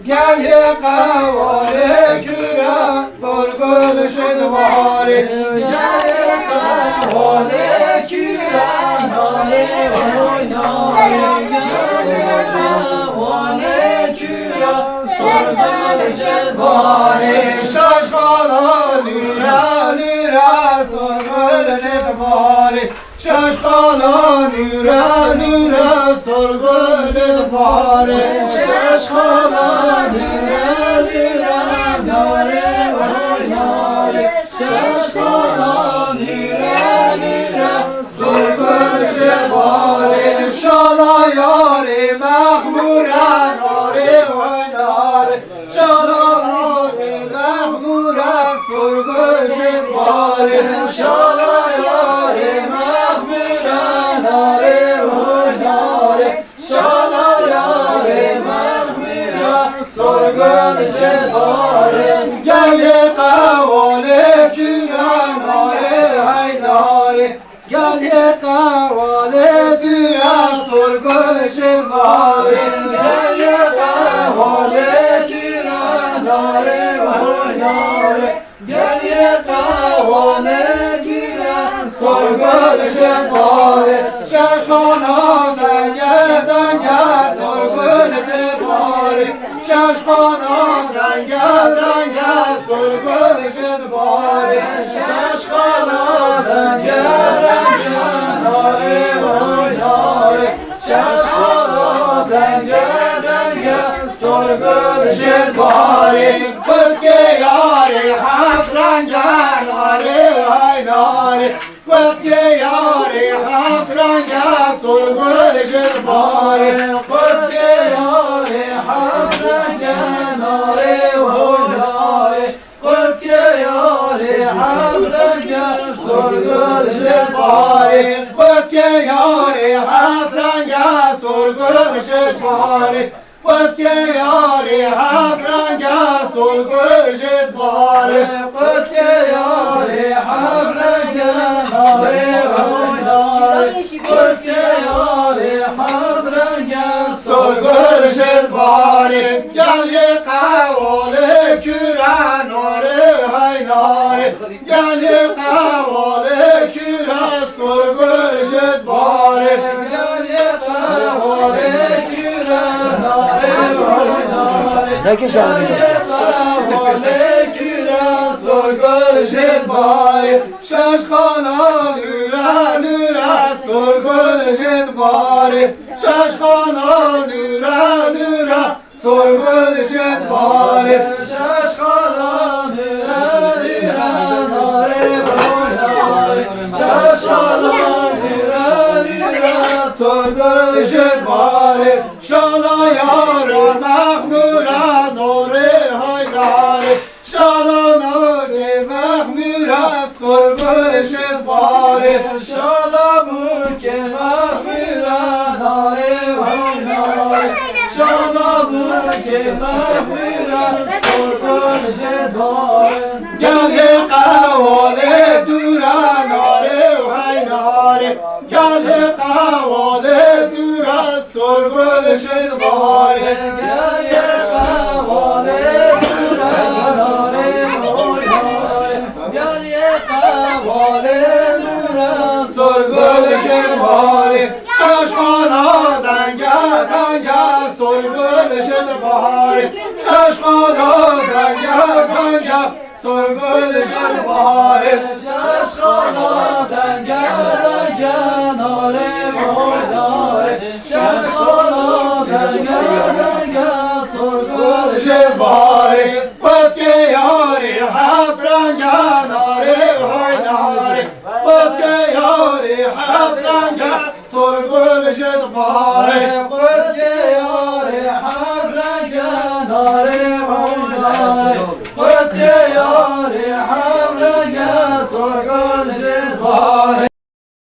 Gel ye kavale küre sorgul şedvari. Gel ye kavale küre nare oynare. Gel ye kavale küre sorgul şedvari. Şaşkala lüra lüra sorgul şedvari. Şaşkala lüra lüra sorgul şedvari. Şaşkala lüra lüra nare oynare. Şaşkala lüra lüra sorgul şedvari. Şala yâri mehmura nare oynare. Şala yâri mehmura sorgul şedvari. Şala yâri mehmura nare oynare. Şala yâri mehmura sorgul şedvari. Gel ye kavale küre nare haydari. Gel ye kavale dünya sorgul şedvari. Gel ye kavale küre nare oynare. Gel ye kavale küre sorgul şedvari. Şaşkana denge denge sorgul şedvari. Şaşkana denge denge sorgul şedvari. Şaşkana denge denge nare oynare. Şaşkana denge denge sorgul şedvari. Kırke yâri hak renge nare haynare. Kırke yâri hak renge sorgul şedvari. Kırke yâri hak renge nare oynare. Kırke yâri hak renge sorgul şedvari. Kırke yâri hak renge sorgul şedvari. Kırke yâri hak renge sorgul şedvari. Kırke yâri hak renge nare oynare. Kırke yâri hak renge sorgul şedvari. Gel ye kavale küre nare haynare. Gel ye kavale küre sorgul şedvari. Gel ye kavale küre nare oynare. Ne ki şarkı? Gel ye kavale küre sorgul şedvari. Şaşkana lüra lüra sorgul şedvari. Şaşkana lüra lüra sorgul şedvari. Şaşkana lüra lüra nare oynare. Şaşkana lüra lüra sorgul şedvari. Şala yâri mehmura zore haydari. Şala nâri mehmura sorgul şedvari. Şala buke mehmura nare oynare. Şala buke mehmura sorgul şedvari. Gel ye kavale dura nare haydari. Gel ye kavale dura sorgul şedvari. Gel ye kavale dura nare oynare. Gel ye kavale dura sorgul şedvari. Şaşkana denge denge sorgul şedvari. Şaşkana denge denge sorgul şedvari. Şaşkana denge denge nare oynare. Şaşkana denge denge sorgul şedvari. Kırke yâri hak renge nare oynare. Kırke yâri hak renge sorgul şedvari.